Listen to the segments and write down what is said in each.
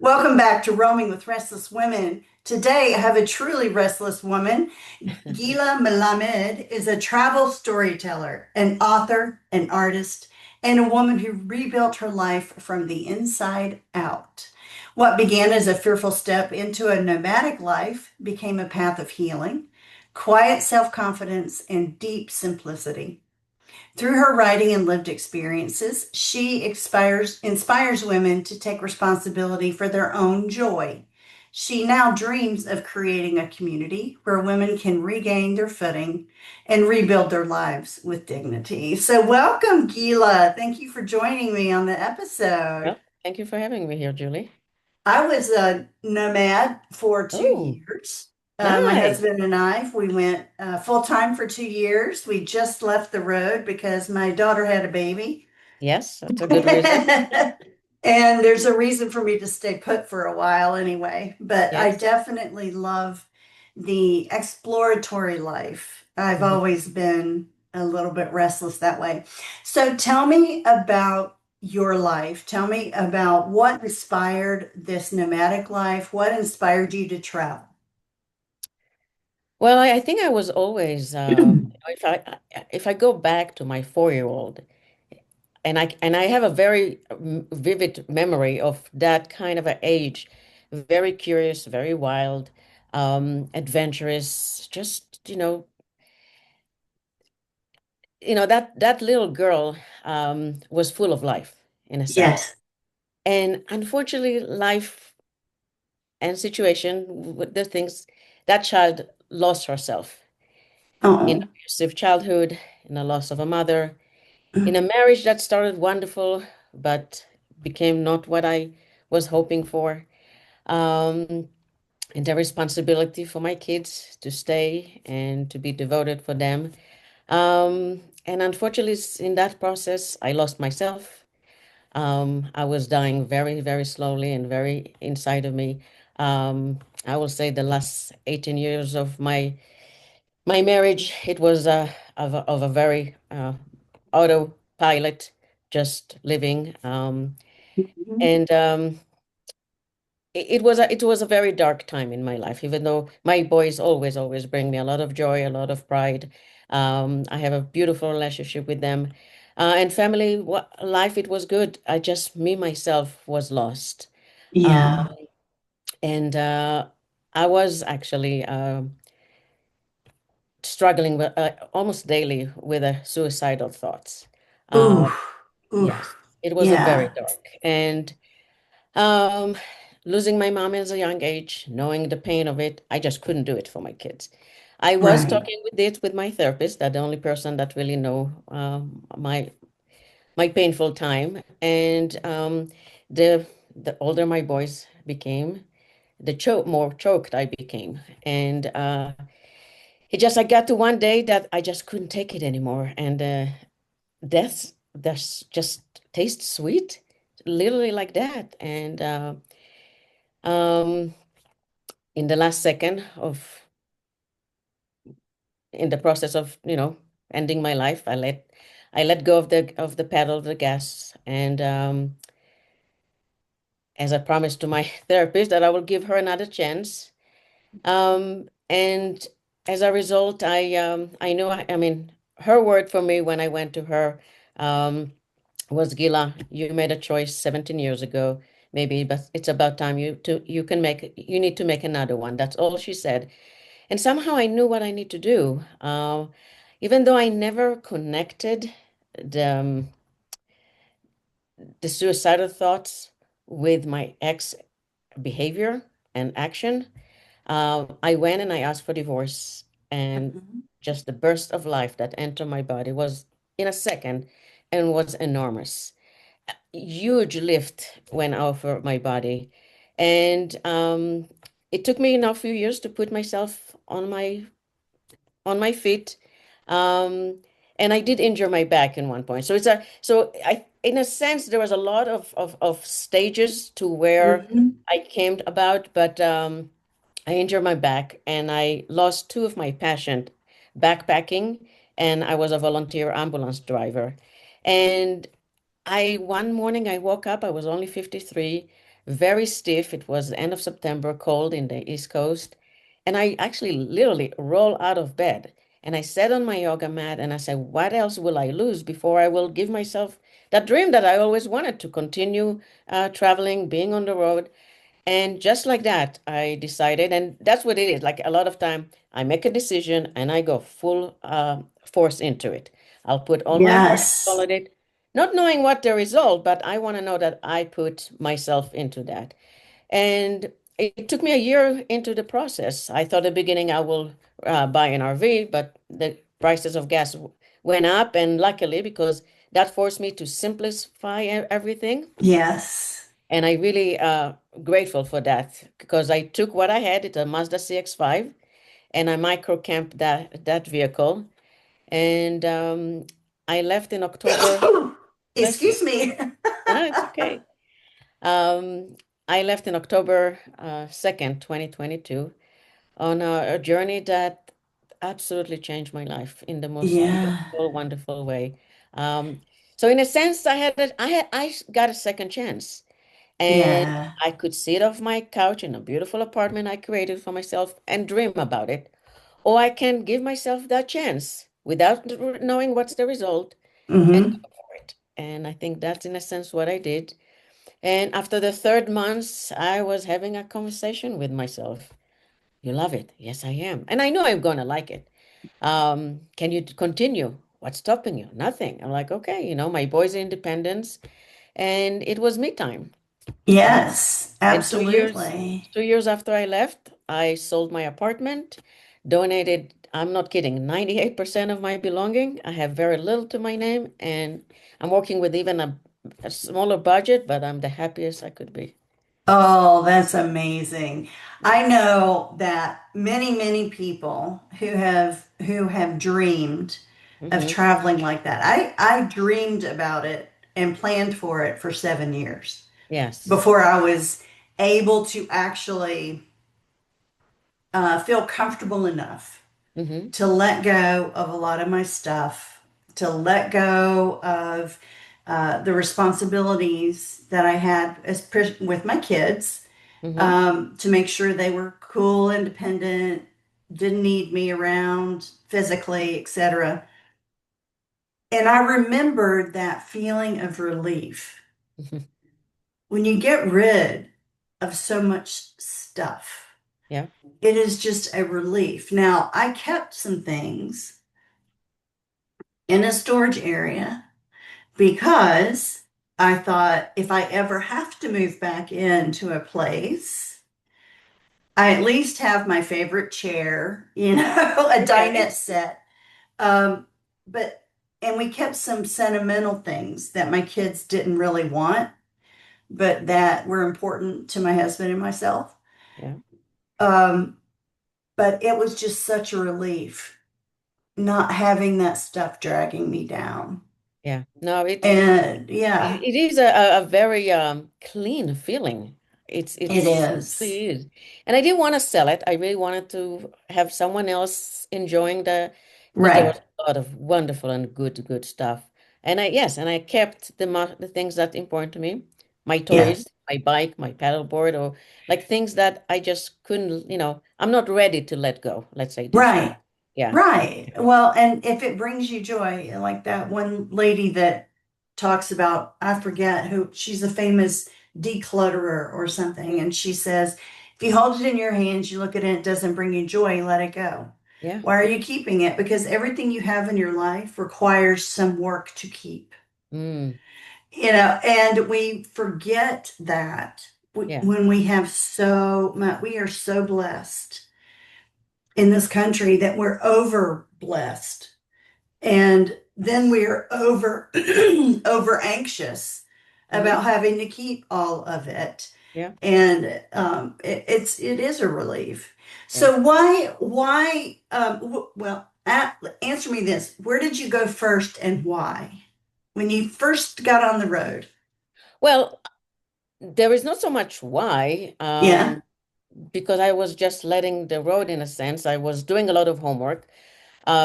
Welcome back to Roaming with Restless Women. Today, I have a truly restless woman. Gila Melamed is a travel storyteller, an author, an artist, and a woman who rebuilt her life from the inside out. What began as a fearful step into a nomadic life became a path of healing, quiet self-confidence, and deep simplicity. Through her writing and lived experiences, she inspires women to take responsibility for their own joy. She now dreams of creating a community where women can regain their footing and rebuild their lives with dignity. So, welcome, Gila. Thank you for joining me on the episode. Well, thank you for having me here, Julie. I was a nomad for two Oh, years. My nice. husband and I, we went full time for 2 years. We just left the road because my daughter had a baby. Yes, that's a good reason. And there's a reason for me to stay put for a while anyway. But I Yes. definitely love the exploratory life. I've Mhm. always been a little bit restless that way. So tell me about your life. Tell me about what inspired this nomadic life. What inspired you to travel? Well, I think I was always, if I go back to my 4-year-old, and I have a very vivid memory of that kind of an age, very curious, very wild, adventurous, just that little girl was full of life in a sense. Yes. And unfortunately, life and situation with the things that child lost herself in Oh. abusive childhood, in the loss of a mother, in a marriage that started wonderful but became not what I was hoping for. Um, and the responsibility for my kids to stay and to be devoted for them. And unfortunately, in that process, I lost myself. I was dying very, very slowly and very inside of me. I will say the last 18 years of my marriage, it was of a very autopilot, just living. Mhm. And it was a very dark time in my life, even though my boys always bring me a lot of joy, a lot of pride. I have a beautiful relationship with them. And family life, it was good. I just, me, myself was lost. Yeah. And I was actually struggling with almost daily with suicidal thoughts. Ooh. Uh, yes, Ooh. it was a very Yeah. dark. And um, losing my mom at a young age, knowing the pain of it, I just couldn't do it for my kids. I was Right. talking with it with my therapist, that the only person that really know my painful time. And the older my boys became, the more choked I became. And I got to one day that I just couldn't take it anymore. And that's just tastes sweet, literally like that. And um, in the last second of in the process of ending my life, I let go of the pedal of the gas, and as I promised to my therapist that I will give her another chance. And as a result, I know, I mean, her word for me when I went to her um, was, Gila, you made a choice 17 years ago, maybe, but it's about time you need to make another one. That's all she said. And somehow I knew what I need to do. Even though I never connected the, um, the suicidal thoughts with my ex behavior and action, I went and I asked for divorce. And Mhm. just the burst of life that entered my body was in a second and was enormous. Huge lift went over my body. And it took me now a few years to put myself on my feet. Um, and I did injure my back in one point. In a sense, there was a lot of stages to where Mhm. I came about, but I injured my back and I lost two of my passion, backpacking, and I was a volunteer ambulance driver. And one morning I woke up, I was only 53. very stiff. It was the end of September, cold in the East Coast. And I actually literally roll out of bed and I sat on my yoga mat and I said, what else will I lose before I will give myself that dream that I always wanted to continue traveling, being on the road. And just like that, I decided, and that's what it is. Like a lot of time, I make a decision and I go full force into it. I'll put all my heart and soul Yes. in it, not knowing what the result, but I want to know that I put myself into that. And it took me a year into the process. I thought at the beginning I will buy an RV, but the prices of gas went up, and luckily, because that forced me to simplify everything. Yes. And I really grateful for that because I took what I had, it's a Mazda CX-5, and I micro camped that vehicle. And I left in October. Bless you. Excuse me. No, it's okay. Um, I left in October 2nd, 2022, on a journey that absolutely changed my life in the most Yeah. beautiful, wonderful way. Um, so in a sense, I got a second chance. And Yeah. I could sit off my couch in a beautiful apartment I created for myself and dream about it. Or I can give myself that chance without knowing what's the result and Hmm. go for it. And I think that's in a sense what I did. And after the third month, I was having a conversation with myself. You love it? Yes, I am. And I know I'm going to like it. Can you continue? What's stopping you? Nothing. I'm like, okay, my boys are independence, and it was me time. Yes, And 2 years, absolutely. 2 years after I left, I sold my apartment, donated, I'm not kidding, 98% of my belonging. I have very little to my name, and I'm working with even a smaller budget, but I'm the happiest I could be. Oh, that's amazing. Yeah. I know that many, many people who have dreamed of Hmm. traveling like that. I dreamed about it and planned for it for 7 years Yes. before I was able to actually feel comfortable enough Hmm. to let go of a lot of my stuff, to let go of the responsibilities that I had with my kids, Hmm. to make sure they were cool, independent, didn't need me around physically, etc. And I remembered that feeling of relief when you get rid of so much stuff. Yeah. It is just a relief. Now, I kept some things in a storage area because I thought if I ever have to move back into a place, I at least have my favorite chair, a dinette Okay. set. But and we kept some sentimental things that my kids didn't really want, but that were important to my husband and myself. Yeah. Um, but it was just such a relief not having that stuff dragging me down. Yeah. No, And yeah, it is a very clean feeling. it It's is. really is. And I didn't want to sell it. I really wanted to have someone else enjoying because there was Right. a lot of wonderful and good stuff. And I kept the things that important to me, my Yeah. toys, my bike, my paddleboard, or like things that I just couldn't, I'm not ready to let go. Let's say this way. Right. Yeah. Right. Well, and if it brings you joy, like that one lady that talks about, I forget who, she's a famous declutterer or something, and she says, if you hold it in your hands, you look at it, it doesn't bring you joy, let it go. Yeah. Why are Yeah. you keeping it? Because everything you have in your life requires some work to keep. Mm, And we forget that yeah. when we have so much, we are so blessed in this country that we're over blessed. And then we're over over anxious Hmm. about having to keep all of it. Yeah. And it is a relief. Yeah. So why well, answer me this. Where did you go first and why? When you first got on the road? Well, there is not so much why, Yeah. because I was just letting the road in a sense. I was doing a lot of homework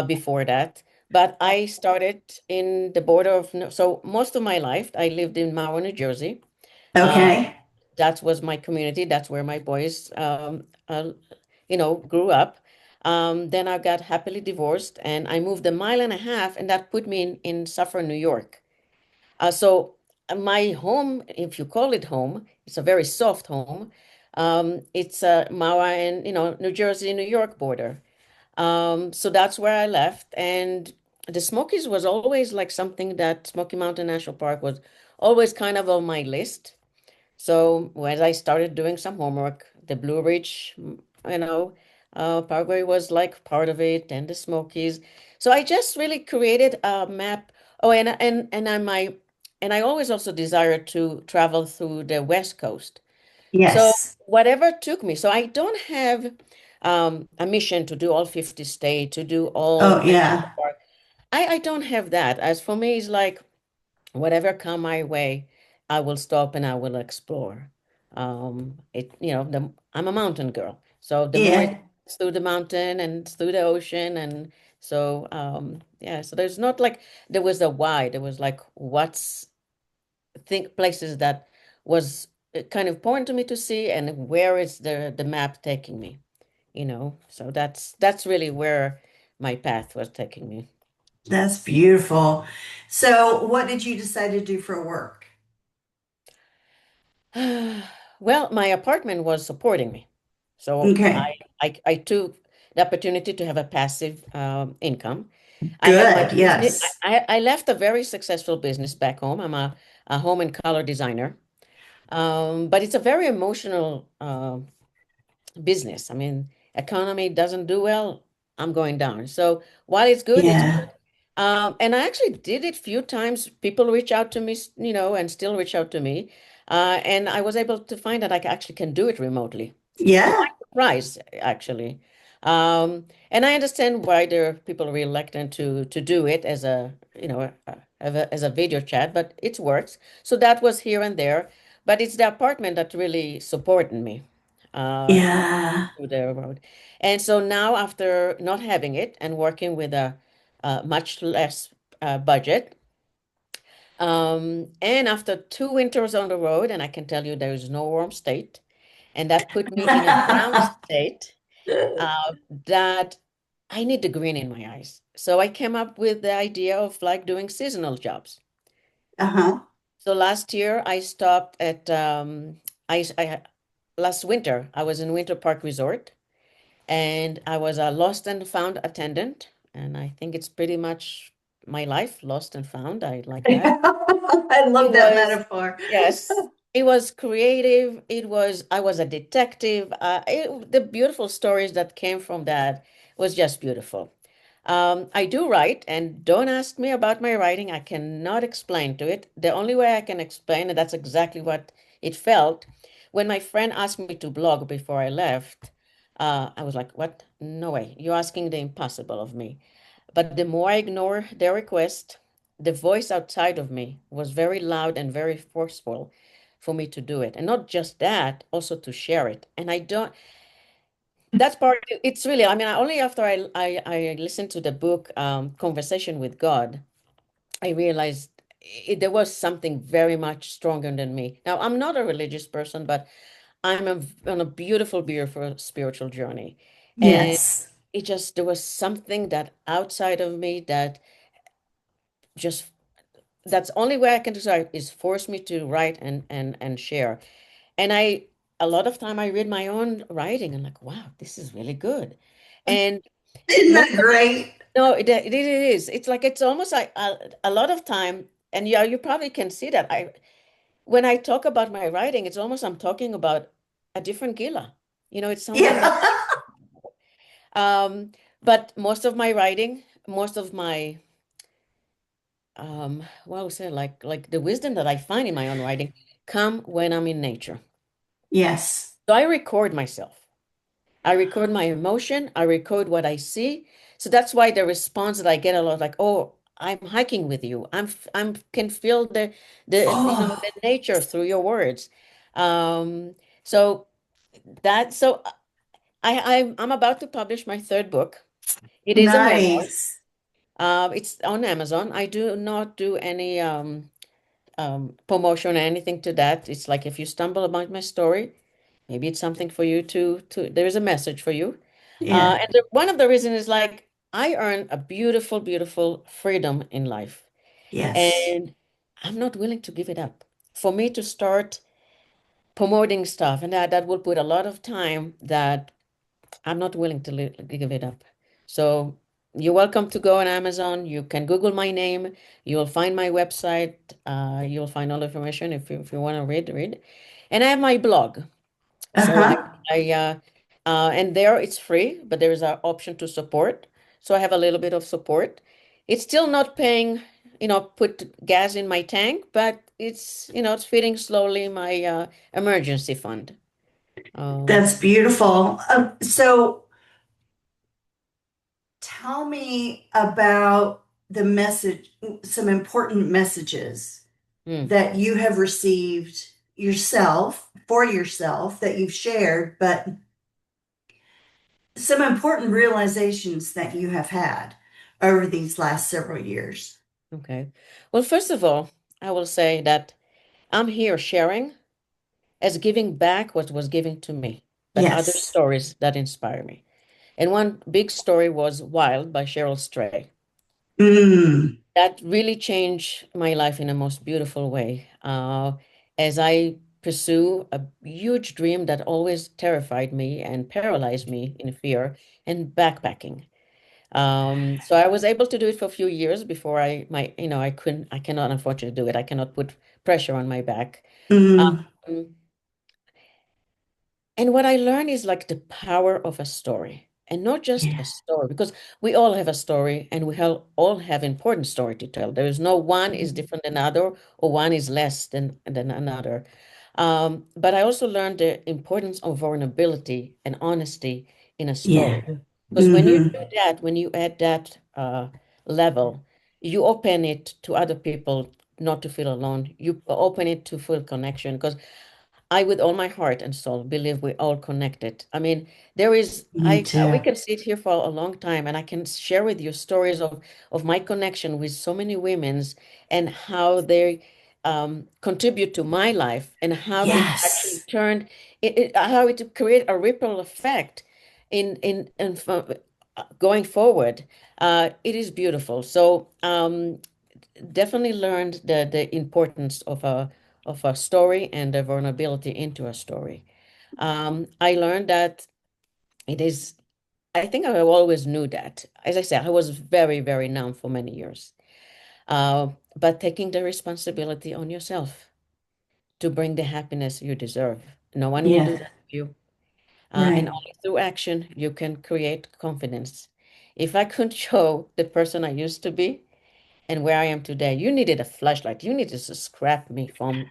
before that, but I started in the border of, so most of my life I lived in Mahwah, New Jersey. Uh, Okay. that was my community. That's where my boys, grew up. Then I got happily divorced and I moved a mile and a half, and that put me in Suffern, New York. My home, if you call it home, it's a very soft home. It's Mawa and, New Jersey, New York border. So that's where I left. And the Smokies was always like something that Smoky Mountain National Park was always kind of on my list. So when I started doing some homework, the Blue Ridge, Parkway was like part of it, and the Smokies. So I just really created a map. Oh, and I always also desired to travel through the West Coast. So Yes. whatever took me. So I don't have a mission to do all 50 states, to do all Oh, national yeah. park. I don't have that. As for me, it's like whatever come my way, I will stop and I will explore. I'm a mountain girl, so the more Yeah. it's through the mountain and through the ocean, and so yeah. So there's not like there was a why. There was like what's think places that was kind of important to me to see, and where is the map taking me. So that's really where my path was taking me. That's beautiful. So, what did you decide to do for work? Well, my apartment was supporting me. So Okay. I took the opportunity to have a passive income. I have my Good. business. Yes. I left a very successful business back home. I'm a home and color designer. But it's a very emotional business. I mean, economy doesn't do well, I'm going down. So while it's good, it's good. Yeah. And I actually did it few times. People reach out to me, and still reach out to me. And I was able to find that I actually can do it remotely. To my Yeah. surprise, actually. And I understand why there are people reluctant to do it as a video chat, but it works. So that was here and there, but it's the apartment that really supported me through Yeah. through the road. And so now, after not having it and working with a much less budget, and after 2 winters on the road, and I can tell you there is no warm state, and that put me in a down state that I need the green in my eyes. So I came up with the idea of like doing seasonal jobs. Uh-huh. So last year I stopped at I last winter I was in Winter Park Resort, and I was a lost and found attendant, and I think it's pretty much my life, lost and found. I like that. I It love that was, metaphor. yes, it was creative. I was a detective. The beautiful stories that came from that was just beautiful. I do write, and don't ask me about my writing. I cannot explain to it. The only way I can explain, and that's exactly what it felt, when my friend asked me to blog before I left, I was like, what? No way. You're asking the impossible of me. But the more I ignore their request, the voice outside of me was very loud and very forceful for me to do it. And not just that, also to share it. And I don't, that's part, it's really, I mean, only after I listened to the book, Conversation with God, I realized there was something very much stronger than me. Now, I'm not a religious person, but on a beautiful, beautiful spiritual journey. And Yes. there was something that outside of me that just that's the only way I can describe is force me to write and share. And a lot of time I read my own writing and like, wow, this is really good. And Isn't most that of great? no, it is. It's like it's almost like a lot of time, and yeah, you probably can see that. When I talk about my writing, it's almost I'm talking about a different Gila. It's someone that Yeah. um, but most of my writing, most of my what would say like the wisdom that I find in my own writing come when I'm in nature. Yes. So I record myself. I record my emotion. I record what I see. So that's why the response that I get a lot like, "Oh, I'm hiking with you. I'm can feel the Oh, nature through your words." Um, so so I'm about to publish my third book. It is a memoir. nice. It's on Amazon. I do not do any promotion or anything to that. It's like if you stumble about my story, maybe it's something for you to there is a message for you. Yeah. One of the reasons is like I earned a beautiful, beautiful freedom in life, Yes. and I'm not willing to give it up. For me to start promoting stuff, and that will put a lot of time that I'm not willing to give it up. So you're welcome to go on Amazon. You can Google my name. You'll find my website. You'll find all the information if you want to read. And I have my blog. So Uh-huh. and there it's free, but there is an option to support. So I have a little bit of support. It's still not paying, put gas in my tank, but it's feeding slowly my emergency fund. Um, That's beautiful. So tell me about the message, some important messages mm, that you have received yourself, for yourself, that you've shared, but some important realizations that you have had over these last several years. okay. Well, first of all, I will say that I'm here sharing as giving back what was given to me, but other Yes. stories that inspire me. And one big story was Wild by Cheryl Stray. Mm, That really changed my life in a most beautiful way. As I pursue a huge dream that always terrified me and paralyzed me in fear and backpacking. So I was able to do it for a few years before I cannot unfortunately do it. I cannot put pressure on my back. mm, Um, And what I learned is like the power of a story, and not just yeah. a story, because we all have a story and all have important story to tell. There is no one is different than another or one is less than another. But I also learned the importance of vulnerability and honesty in a Yeah. story. Because when you Hmm. do that, when you add that level, you open it to other people not to feel alone. You open it to full connection. Because I, with all my heart and soul, believe we're all connected. I mean, Me we too. can sit here for a long time, and I can share with you stories of my connection with so many women's and how they contribute to my life and how it actually Yes. turned how it create a ripple effect going forward. It is beautiful. So definitely learned the importance of a story and the vulnerability into a story. I learned that it is, I think I always knew that. As I said, I was very, very numb for many years. But taking the responsibility on yourself to bring the happiness you deserve. No one will do Yeah. that for you. And Right. only through action you can create confidence. If I could show the person I used to be, and where I am today. You needed a flashlight. You needed to scrap me from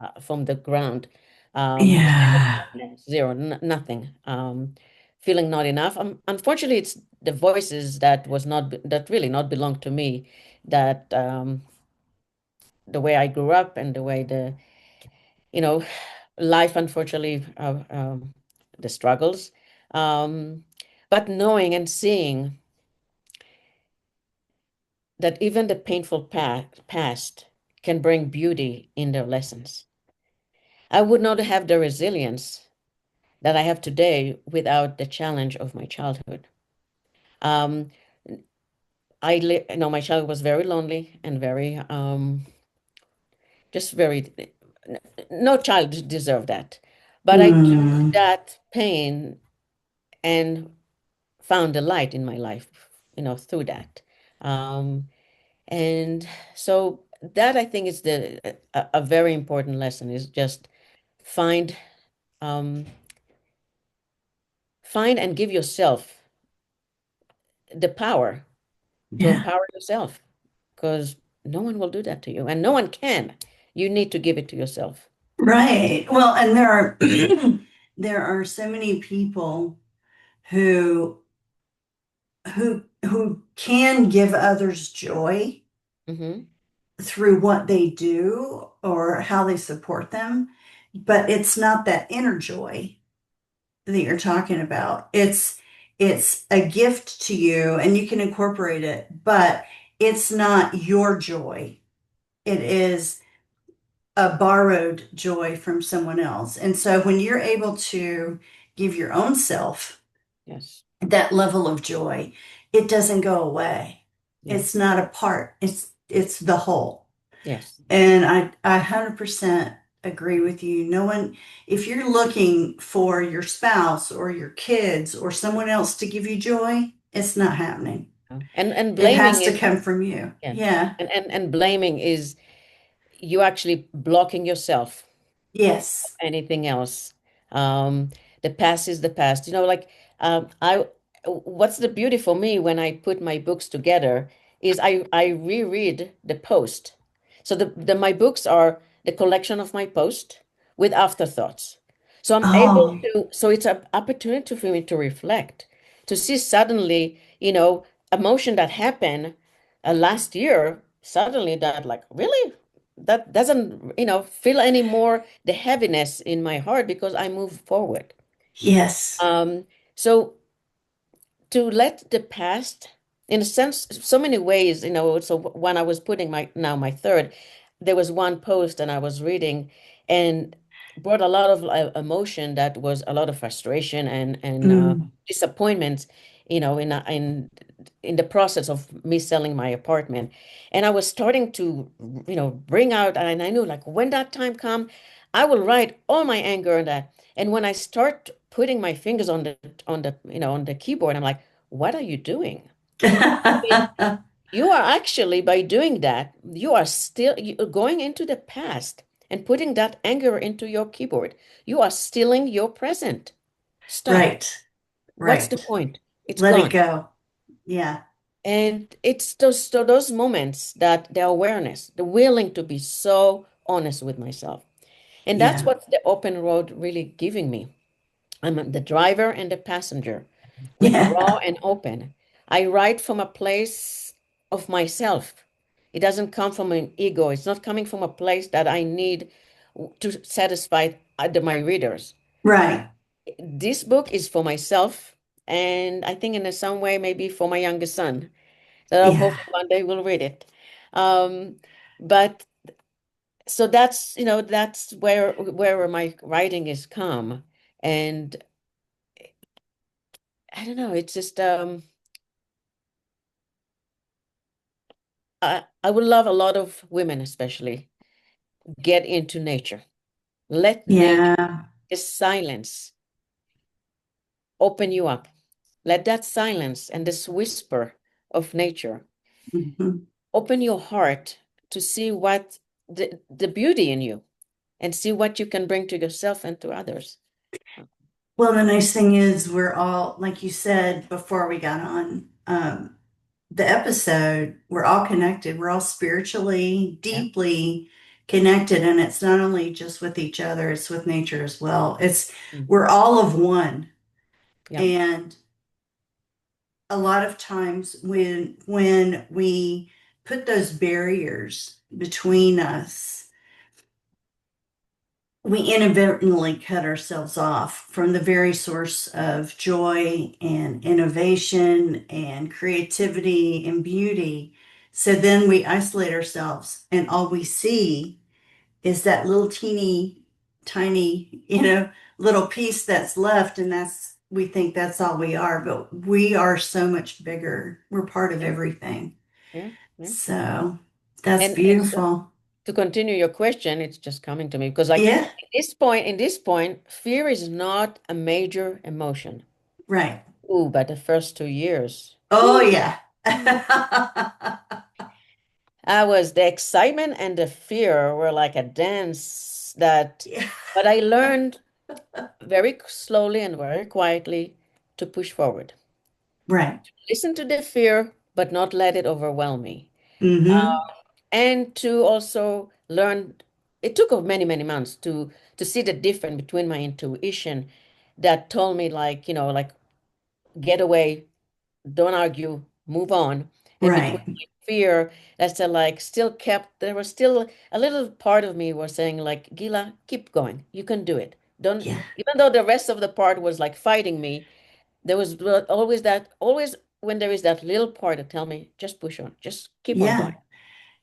the ground. I have Yeah. zero, nothing. Feeling not enough. Unfortunately, it's the voices that really not belong to me. That the way I grew up and the way you know life, unfortunately, the struggles. Um, but knowing and seeing that even the painful past can bring beauty in their lessons. I would not have the resilience that I have today without the challenge of my childhood. Um, my childhood was very lonely and very, just very, no child deserved that. But I took Mm, that pain and found a light in my life, through that. Um, and so that I think is a very important lesson is just find um, find and give yourself the power to yeah. empower yourself because no one will do that to you and no one can. You need to give it to yourself. Right. Well, and there are there are so many people who who can give others joy Hmm. through what they do or how they support them, but it's not that inner joy that you're talking about. It's a gift to you and you can incorporate it, but it's not your joy. It is a borrowed joy from someone else. And so when you're able to give your own self Yes. that level of joy, it doesn't go away. Yeah. It's not a part, it's the whole. Yes. And I 100% agree with you. No one, if you're looking for your spouse or your kids or someone else to give you joy, it's not happening. And It blaming has to is, come from you. yeah. Yeah. And blaming is you actually blocking yourself, Yes. anything else. Um, the past is the past. Like I, what's the beauty for me when I put my books together is I reread the post. So the my books are the collection of my post with afterthoughts. So I'm able Oh, to, so it's an opportunity for me to reflect, to see suddenly, emotion that happened last year, suddenly that like, really? That doesn't, feel anymore the heaviness in my heart because I move forward. yes. Um, so to let the past, in a sense, so many ways, so when I was putting my third, there was one post and I was reading and brought a lot of emotion, that was a lot of frustration and Mm. disappointment, in the process of me selling my apartment. And I was starting to, bring out, and I knew like when that time come, I will write all my anger on that. And when I start putting my fingers on the keyboard, I'm like, what are you doing? I mean, you are actually, by doing that, you are still going into the past and putting that anger into your keyboard. You are stealing your present. Stop. Right, What's the right. point? It's Let it gone. go. Yeah, And it's those moments, that the awareness, the willing to be so honest with myself. And that's yeah, what the open road really giving me. I'm the driver and the passenger with raw yeah. and open. I write from a place of myself. It doesn't come from an ego. It's not coming from a place that I need to satisfy my readers. Right. This book is for myself, and I think in some way maybe for my youngest son, that I Yeah, hope one day will read it. Um, but so that's where my writing is come. And I don't know, it's just I would love a lot of women, especially, get into nature. Let nature, yeah. the silence, open you up. Let that silence and this whisper of nature Mhm. open your heart to see what the beauty in you, and see what you can bring to yourself and to others. Well, the nice thing is we're all, like you said before we got on the episode, we're all connected. We're all spiritually, Yeah. deeply connected, and it's not only just with each other, it's with nature as well. It's Mm. we're all of one. Yeah. And a lot of times when we put those barriers between us, we inadvertently cut ourselves off from the very source of joy and innovation and creativity and beauty. So then we isolate ourselves, and all we see is that little teeny tiny, little piece that's left. And we think that's all we are, but we are so much bigger. We're part of Yeah. everything. Yeah. Yeah. So that's And so beautiful. to continue your question, it's just coming to me because, like, Yeah, in this point, fear is not a major emotion. right. Ooh, but the first 2 years, Oh, ooh, yeah. I was the excitement and the fear were like a dance that, Yeah, but I learned very slowly and very quietly to push forward. right. Listen to the fear, but not let it overwhelm me. Mm-hmm. And to also learn, it took many, many months to see the difference between my intuition that told me, like, like, get away, don't argue, move on. And between Right. my fear that said, like, still kept, there was still a little part of me was saying, like, Gila, keep going. You can do it. Don't, Yeah. even though the rest of the part was like fighting me, there was always when there is that little part that tell me, just push on, just keep on Yeah. going.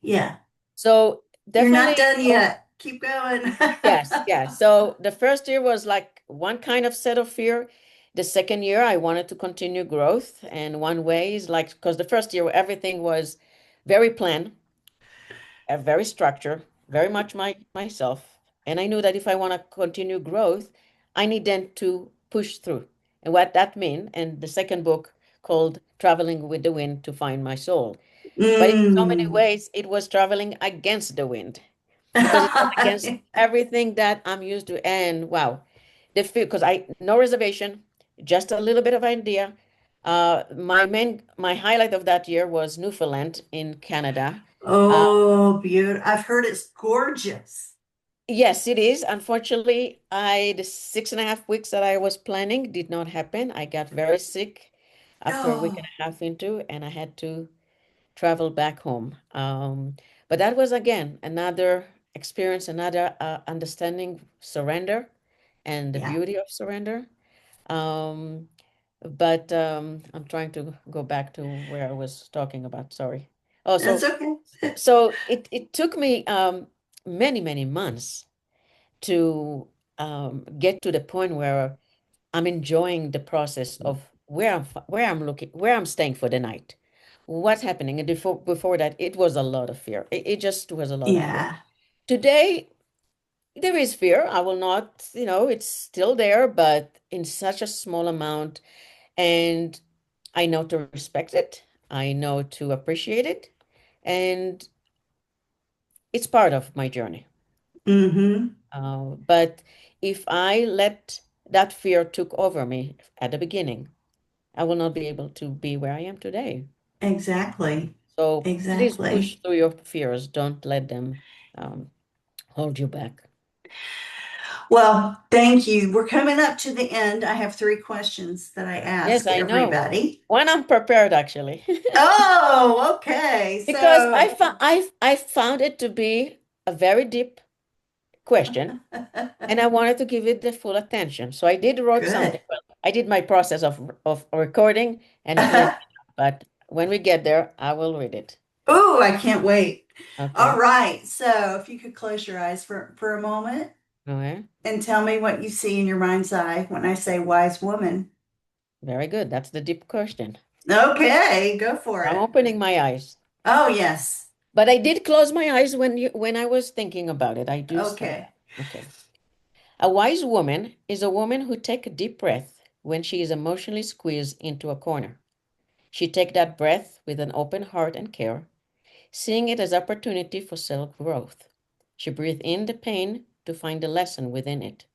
Yeah. So You're not definitely, done yet. Keep going. Yes, yes. So the first year was like one kind of set of fear. The second year, I wanted to continue growth. And one way is like, because the first year, everything was very planned, very structured, very much myself. And I knew that if I want to continue growth, I need then to push through. And what that mean, and the second book called Traveling with the Wind to Find My Soul. But in so many Mm. ways, it was traveling against the wind because it was against everything that I'm used to. And wow, the fear, because I, no reservation, just a little bit of idea. My highlight of that year was Newfoundland in Canada. Uh, Oh, beautiful. I've heard it's gorgeous. yes, it is. Unfortunately, the 6.5 weeks that I was planning did not happen. I got very sick after a week and Oh, a half into, and I had to travel back home. But that was again another experience, another understanding surrender and the yeah. beauty of surrender. Um, but I'm trying to go back to where I was talking about. Sorry. Oh, That's okay. so it took me many, many months to get to the point where I'm enjoying the process of where I'm looking, where I'm staying for the night. What's happening? And before that, it was a lot of fear. It just was a lot of fear. Yeah. Today, there is fear. I will not, it's still there, but in such a small amount. And I know to respect it. I know to appreciate it. And it's part of my journey. Mm-hmm. But if I let that fear took over me at the beginning, I will not be able to be where I am today. Exactly. So please push Exactly. through your fears. Don't let them um, hold you back. Well, thank you. We're coming up to the end. I have three questions that I Yes, ask I know. everybody. One I'm prepared actually, Oh, okay. because So, I found it to be a very deep question, and I wanted to give it the full attention. So I did wrote good. something. Well, I did my process of recording and cleaning it up. But when we get there, I will read it. Oh, I can't wait. All Okay. right. So, if you could close your eyes for a moment Okay. and tell me what you see in your mind's eye when I say wise woman. Very good. That's the deep question. Okay, go for I'm it. opening my eyes. Oh, yes. But I did close my eyes when I was thinking about it. I do say Okay. that. Okay. A wise woman is a woman who take a deep breath when she is emotionally squeezed into a corner. She take that breath with an open heart and care, seeing it as opportunity for self-growth. She breathe in the pain to find the lesson within it,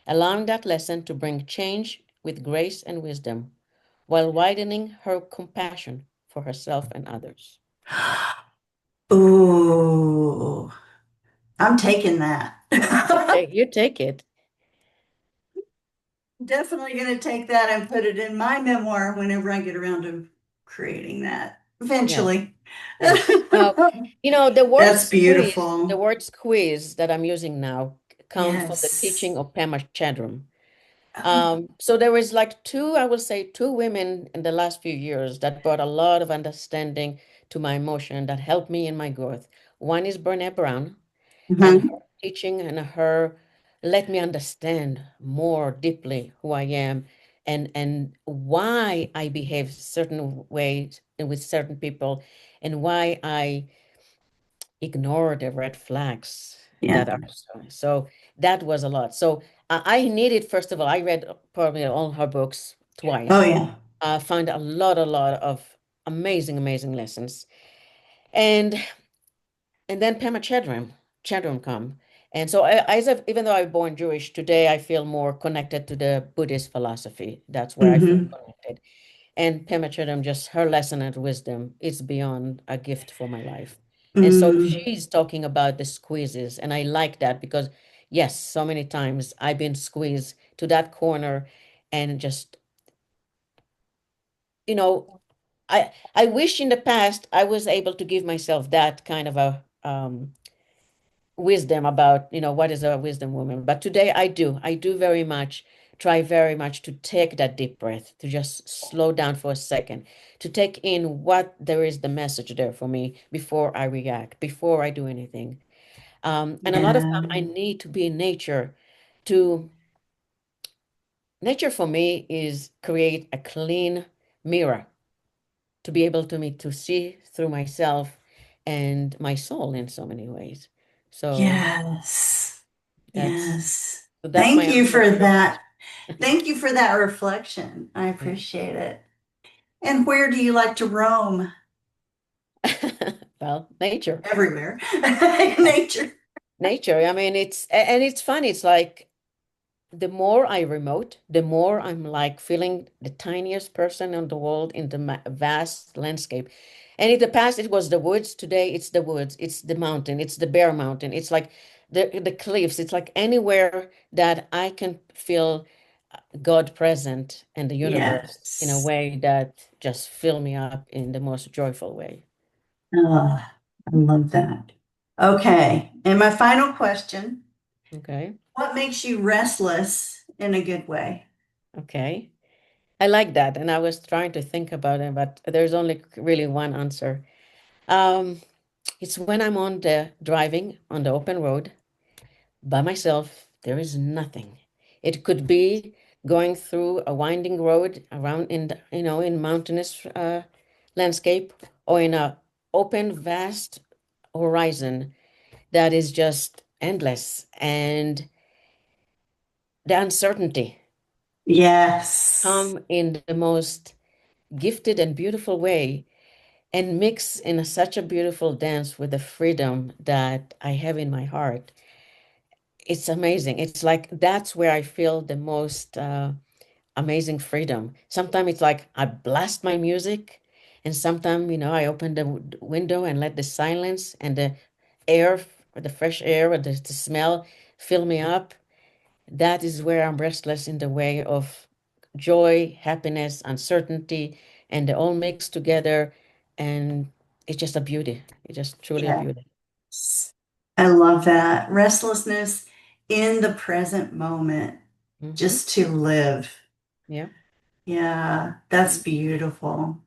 allowing that lesson to bring change with grace and wisdom, while widening her compassion for herself and others. Ooh, I'm taking that. You take it. Definitely going to take that and put it in my memoir whenever I get around to creating that Yes. eventually. Yes. Now, the That's beautiful. word squeeze that I'm using now come from the Yes. teaching of Pema Chadram. Oh, So there was like I will say two women in the last few years that brought a lot of understanding to my emotion that helped me in my growth. One is Brene Brown, and her mhm. teaching and her let me understand more deeply who I am and why I behave certain ways and with certain people and why I ignore the red flags Yeah. that are so that was a lot. So I needed, first of all, I read probably all her books Oh, twice. yeah. I found a lot of amazing, amazing lessons. And and then Pema Chadram come. And so even though I'm born Jewish, today I feel more connected to the Buddhist philosophy. That's where I feel Hmm. connected. And Pema Chödrön, just her lesson and wisdom is beyond a gift for my life. And so Mm. she's talking about the squeezes, and I like that because yes, so many times I've been squeezed to that corner, and just you know, I wish in the past I was able to give myself that kind of a wisdom about, what is a wisdom woman. But today I do very much try very much to take that deep breath, to just slow down for a second, to take in what there is the message there for me before I react, before I do anything. And a lot of Yeah. time I need to be in nature to nature for me is create a clean mirror to be able to me to see through myself and my soul in so many ways. So Yes. that's Yes. that's my Thank you answer for to your that. Thank you for that reflection. I question. appreciate it. And where do you like to roam? Yeah. Well, nature. Everywhere. Yeah. Nature. Nature. I mean, and it's funny. It's like the more I remote, the more I'm like feeling the tiniest person in the world in the vast landscape. And in the past, it was the woods. Today, it's the woods. It's the mountain. It's the bare mountain. It's like the cliffs. It's like anywhere that I can feel God present and the universe in a Yes. way that just fill me up in the most joyful way. Oh, I love that. Okay. And my final question, Okay. what makes you restless in a good way? Okay. I like that. And I was trying to think about it, but there's only really one answer. Um, it's when I'm on the driving on the open road by myself, there is nothing. It could be going through a winding road around in the, in mountainous landscape or in a open, vast horizon that is just endless and the uncertainty Yes. come in the most gifted and beautiful way and mix in such a beautiful dance with the freedom that I have in my heart. It's amazing. It's like that's where I feel the most amazing freedom. Sometimes it's like I blast my music, and sometimes, I open the window and let the silence and the air, or the fresh air, or the smell fill me up. That is where I'm restless in the way of joy, happiness, uncertainty, and they all mix together. And it's just a beauty. It's just truly a beauty. Yes. I love that. Restlessness in the present moment, Mm-hmm. just to live. Yeah. Yeah, that's Mm. beautiful.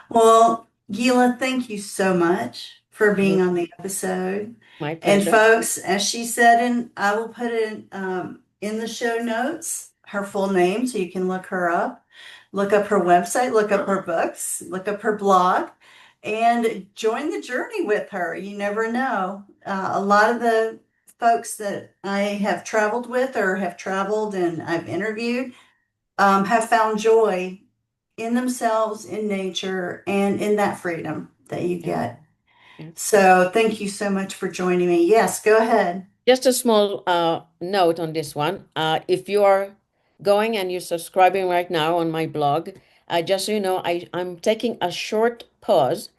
Well, Gila, thank you so much for being You're on the episode. my And pleasure. folks, as she said, and I will put it in the show notes, her full name, so you can look her up, look up her website, look up her books, look up her blog, and join the journey with her. You never know. A lot of the folks that I have traveled with or have traveled and I've interviewed have found joy in themselves, in nature, and in that freedom that you Yeah. get. Yeah. So thank you so much for joining me. Yes, go ahead. Just a small note on this one. If you are going and you're subscribing right now on my blog, just so you know, I'm taking a short pause,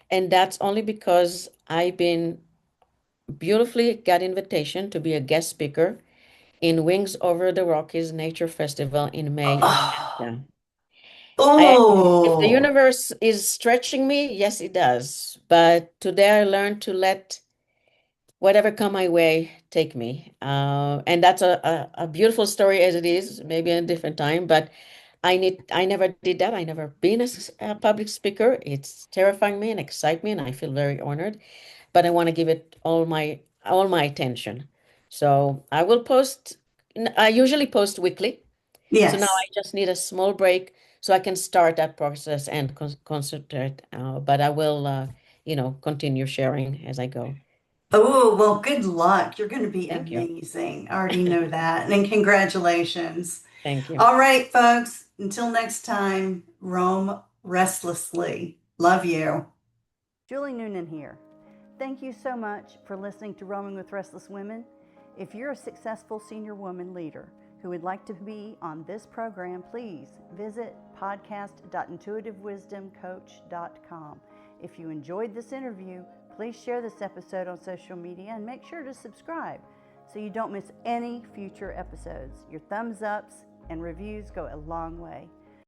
and that's only because I've been beautifully got invitation to be a guest speaker in Wings Over the Rockies Nature Festival in May in Oh, Canada. If the oh, universe is stretching me, yes, it does. But today I learned to let whatever come my way, take me. And that's a beautiful story as it is, maybe a different time, but I never did that. I never been a public speaker. It's terrifying me and excite me, and I feel very honored, but I want to give it all my attention. So I will post, I usually post weekly. So now I yes. just need a small break so I can start that process and concentrate. But I will, continue sharing as I go. Oh, well, good luck. You're going to be Thank you. amazing. I already know that. And then congratulations. Thank you. All right, folks. Until next time, roam restlessly. Love you. Julie Noonan here. Thank you so much for listening to Roaming with Restless Women. If you're a successful senior woman leader who would like to be on this program, please visit podcast.intuitivewisdomcoach.com. If you enjoyed this interview, please share this episode on social media and make sure to subscribe so you don't miss any future episodes. Your thumbs ups and reviews go a long way.